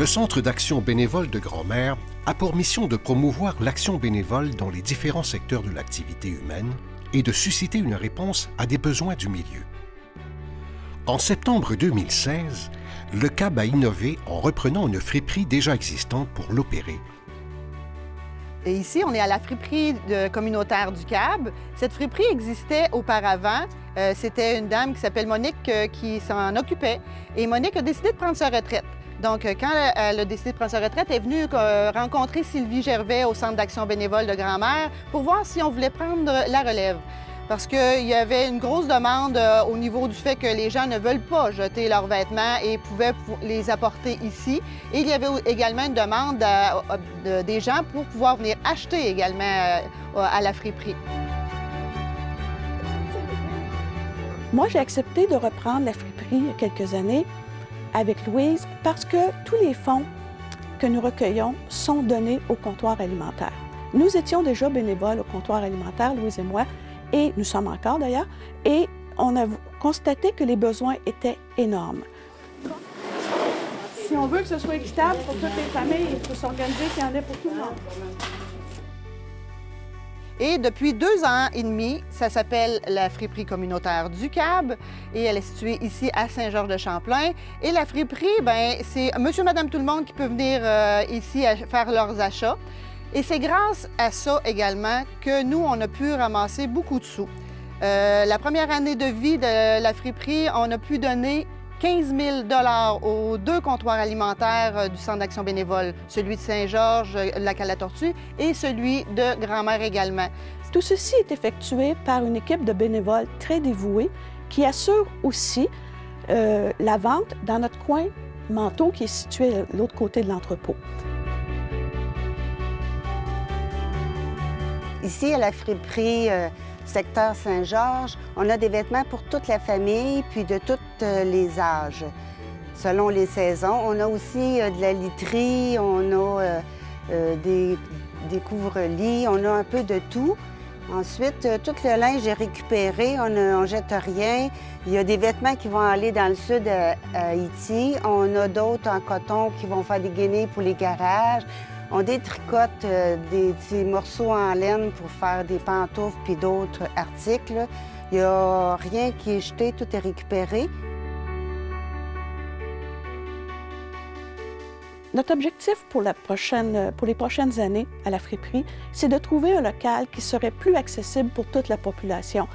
Centre d'action bénévole de Grand-Mère a pour mission de promouvoir l'action bénévole dans les différents secteurs de l'activité humaine et de susciter une réponse à des besoins du milieu. En septembre 2016, le CAB a innové en reprenant une friperie déjà existante pour l'opérer. Et ici, on est à la friperie communautaire du CAB. Cette friperie existait auparavant. C'était une dame qui s'appelle Monique qui s'en occupait. Et Monique a décidé de prendre sa retraite. Donc, quand elle a décidé de prendre sa retraite, elle est venue rencontrer Sylvie Gervais au Centre d'action bénévole de Grand-Mère pour voir si on voulait prendre la relève. Parce qu'il y avait une grosse demande au niveau du fait que les gens ne veulent pas jeter leurs vêtements et pouvaient les apporter ici. Et il y avait également une demande des gens pour pouvoir venir acheter également à la friperie. Moi, j'ai accepté de reprendre la friperie il y a quelques années avec Louise parce que tous les fonds que nous recueillons sont donnés au comptoir alimentaire. Nous étions déjà bénévoles au comptoir alimentaire, Louise et moi, et nous sommes encore d'ailleurs, et on a constaté que les besoins étaient énormes. Si on veut que ce soit équitable pour toutes les familles, il faut s'organiser qu'il y en ait pour tout le monde. Et depuis 2 ans et demi, ça s'appelle la friperie communautaire du CAB et elle est située ici à Saint-Georges-de-Champlain. Et la friperie, bien, c'est monsieur, madame, tout le monde qui peut venir ici faire leurs achats. Et c'est grâce à ça également que nous, on a pu ramasser beaucoup de sous. La première année de vie de la friperie, on a pu donner 15 000 $ aux 2 comptoirs alimentaires du Centre d'action bénévole, celui de Saint-Georges, Lac-à-la-Tortue, et celui de Grand-Mère également. Tout ceci est effectué par une équipe de bénévoles très dévoués qui assure aussi la vente dans notre coin Manteau qui est situé de l'autre côté de l'entrepôt. Ici, à la friperie secteur Saint-Georges, on a des vêtements pour toute la famille, puis de tous les âges, selon les saisons. On a aussi de la literie, on a des couvre-lits, on a un peu de tout. Ensuite, tout le linge est récupéré, on ne jette rien. Il y a des vêtements qui vont aller dans le sud à Haïti. On a d'autres en coton qui vont faire des guenilles pour les garages. On détricote des petits morceaux en laine pour faire des pantoufles puis d'autres articles. Il n'y a rien qui est jeté, tout est récupéré. Notre objectif pour les prochaines années à la friperie, c'est de trouver un local qui serait plus accessible pour toute la population.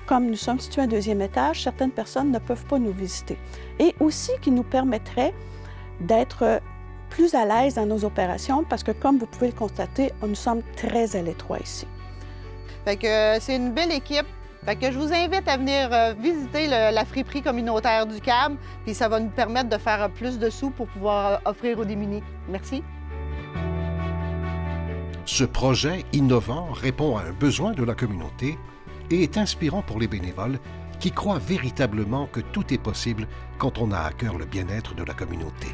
Comme nous sommes situés à un 2e étage, certaines personnes ne peuvent pas nous visiter. Et aussi qui nous permettrait d'être plus à l'aise dans nos opérations parce que, comme vous pouvez le constater, nous sommes très à l'étroit ici. Fait que c'est une belle équipe. Fait que je vous invite à venir visiter la friperie communautaire du CAB, puis ça va nous permettre de faire plus de sous pour pouvoir offrir aux démunis. Merci. Ce projet innovant répond à un besoin de la communauté et est inspirant pour les bénévoles qui croient véritablement que tout est possible quand on a à cœur le bien-être de la communauté.